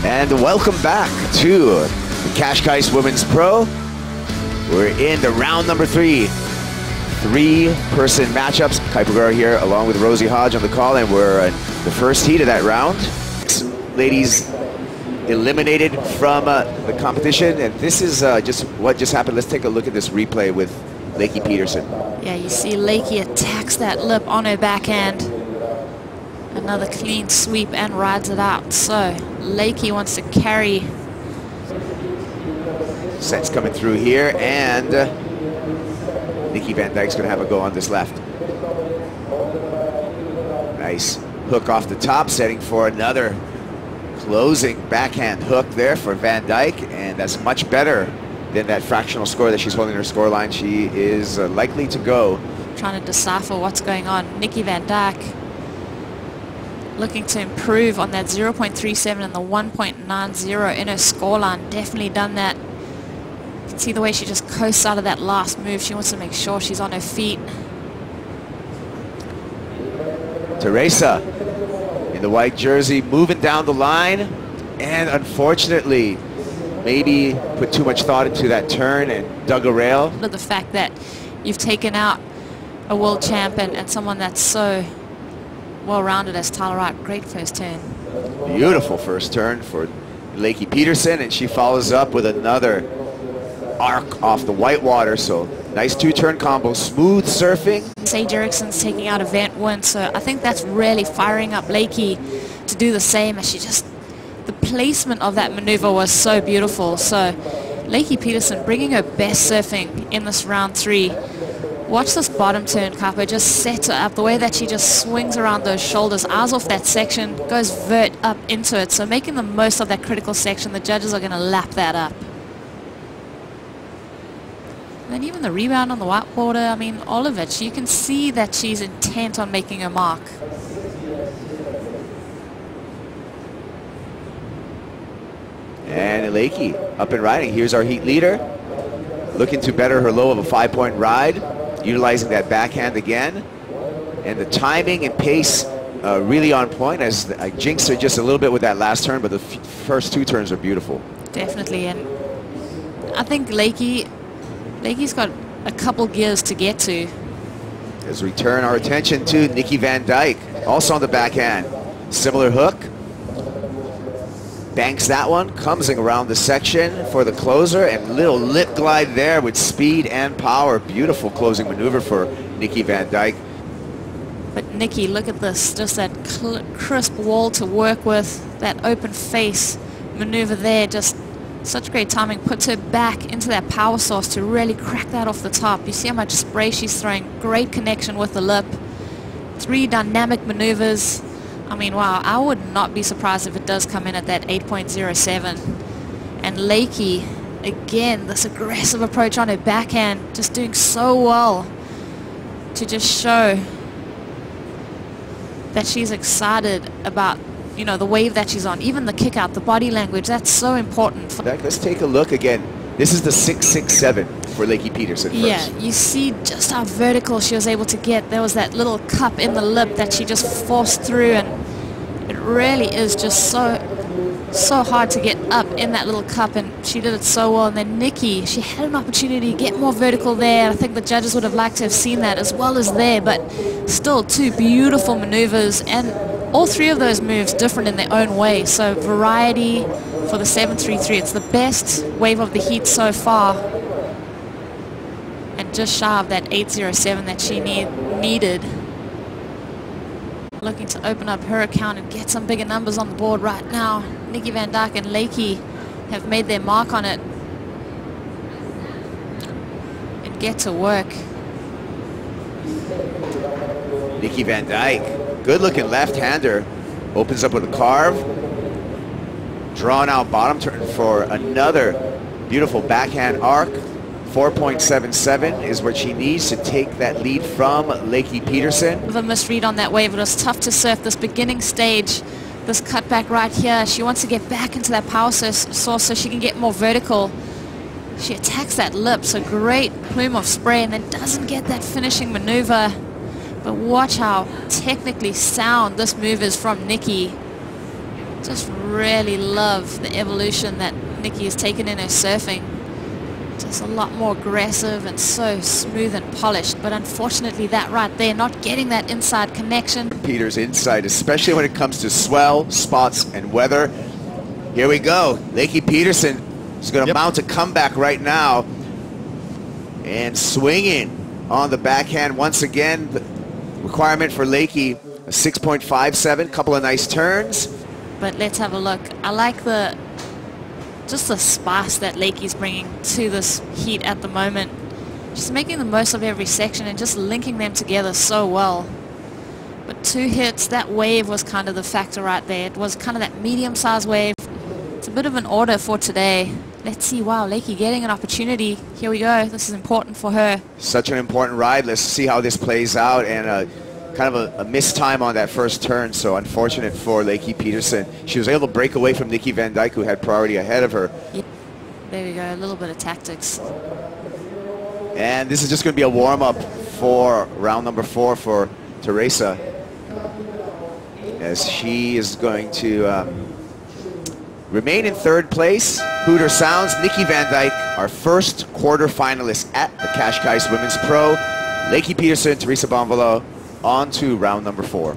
And welcome back to the Cascais Women's Pro. We're in the round number 3. 3-person matchups. Kuiper here along with Rosie Hodge on the call, and we're in the first heat of that round. Ladies eliminated from the competition, and this is just what just happened. Let's take a look at this replay with Lakey Peterson. Yeah, you see Lakey attacks that lip on her backhand. Another clean sweep and rides it out. So Lakey wants to carry. Sets coming through here, and Nikki Van Dijk's going to have a go on this left. Nice hook off the top, setting for another closing backhand hook there for Van Dijk, and that's much better than that fractional score that she's holding her score line. She is likely to go. Trying to decipher what's going on. Nikki Van Dijk looking to improve on that 0.37 and the 1.90 in her scoreline. Definitely done that. You can see the way she just coasts out of that last move. She wants to make sure she's on her feet. Teresa in the white jersey moving down the line, and unfortunately maybe put too much thought into that turn and dug a rail. But the fact that you've taken out a world champion and someone that's so well-rounded as Tyler Wright. Great first turn. Beautiful first turn for Lakey Peterson, and she follows up with another arc off the white water. So nice 2-turn combo, smooth surfing. Sage Erickson's taking out event win, so I think that's really firing up Lakey to do the same. As she just, the placement of that maneuver was so beautiful. So Lakey Peterson bringing her best surfing in this round 3. Watch this bottom turn, Kuiper, just sets her up. The way that she just swings around those shoulders, eyes off that section, goes vert up into it. So making the most of that critical section, the judges are going to lap that up. And then even the rebound on the white water, I mean, all of it. You can see that she's intent on making her mark. And Lakey up and riding. Here's our heat leader, looking to better her low of a 5-point ride, utilizing that backhand again. And the timing and pace really on point, as I jinxed her just a little bit with that last turn, but the first 2 turns are beautiful. Definitely, and I think Lakey's got a couple gears to get to. As we turn our attention to Nikki Van Dijk, also on the backhand. Similar hook. Banks that one, comes around the section for the closer, and little lip glide there with speed and power. Beautiful closing maneuver for Nikki Van Dijk. But Nikki, look at this, just that crisp wall to work with, that open face maneuver there, just such great timing, puts her back into that power source to really crack that off the top. You see how much spray she's throwing, great connection with the lip. 3 dynamic maneuvers. I mean, wow, I would not be surprised if it does come in at that 8.07. And Lakey, again, this aggressive approach on her backhand, just doing so well to just show that she's excited about, you know, the wave that she's on. Even the kick out, the body language, that's so important. Let's take a look again. This is the 6.67 for Lakey Peterson first. Yeah, you see just how vertical she was able to get. There was that little cup in the lip that she just forced through, and it really is just so hard to get up in that little cup, and she did it so well. And then Nikki, she had an opportunity to get more vertical there. I think the judges would have liked to have seen that as well as there, but still 2 beautiful maneuvers, and all 3 of those moves different in their own way. So variety for the 7.33. It's the best wave of the heat so far, and just shy of that 8.07 that she needed. Looking to open up her account and get some bigger numbers on the board right now. Nikki Van Dijk and Lakey have made their mark on it and get to work. Nikki Van Dijk, good looking left-hander, opens up with a carve. Drawn out bottom turn for another beautiful backhand arc. 4.77 is what she needs to take that lead from Lakey Peterson. With a misread on that wave, it was tough to surf this beginning stage. This cutback right here, she wants to get back into that power source so she can get more vertical. She attacks that lip, so great plume of spray, and then doesn't get that finishing maneuver. But watch how technically sound this move is from Nikki. Just really love the evolution that Nikki has taken in her surfing. Just a lot more aggressive and so smooth and polished, but unfortunately that right there, not getting that inside connection. Peter's insight, especially when it comes to swell, spots, and weather. Here we go. Lakey Peterson is going to mount a comeback right now. And swinging on the backhand once again. The requirement for Lakey, a 6.57, couple of nice turns. But let's have a look. I like just the spice that Lakey's bringing to this heat at the moment. Just making the most of every section and just linking them together so well. But 2 hits, that wave was kind of the factor right there. It was kind of that medium-sized wave. It's a bit of an order for today. Let's see. Wow, Lakey getting an opportunity. Here we go. This is important for her. Such an important ride. Let's see how this plays out. And kind of a missed time on that first turn, so unfortunate for Lakey Peterson. She was able to break away from Nikki Van Dijk, who had priority ahead of her. Yeah. There we go, a little bit of tactics. And this is just going to be a warm-up for round number 4 for Teresa, as she is going to remain in 3rd place. Hooter sounds. Nikki Van Dijk, our first quarter finalist at the Cascais Women's Pro. Lakey Peterson, Teresa Bonvalot, on to round number 4.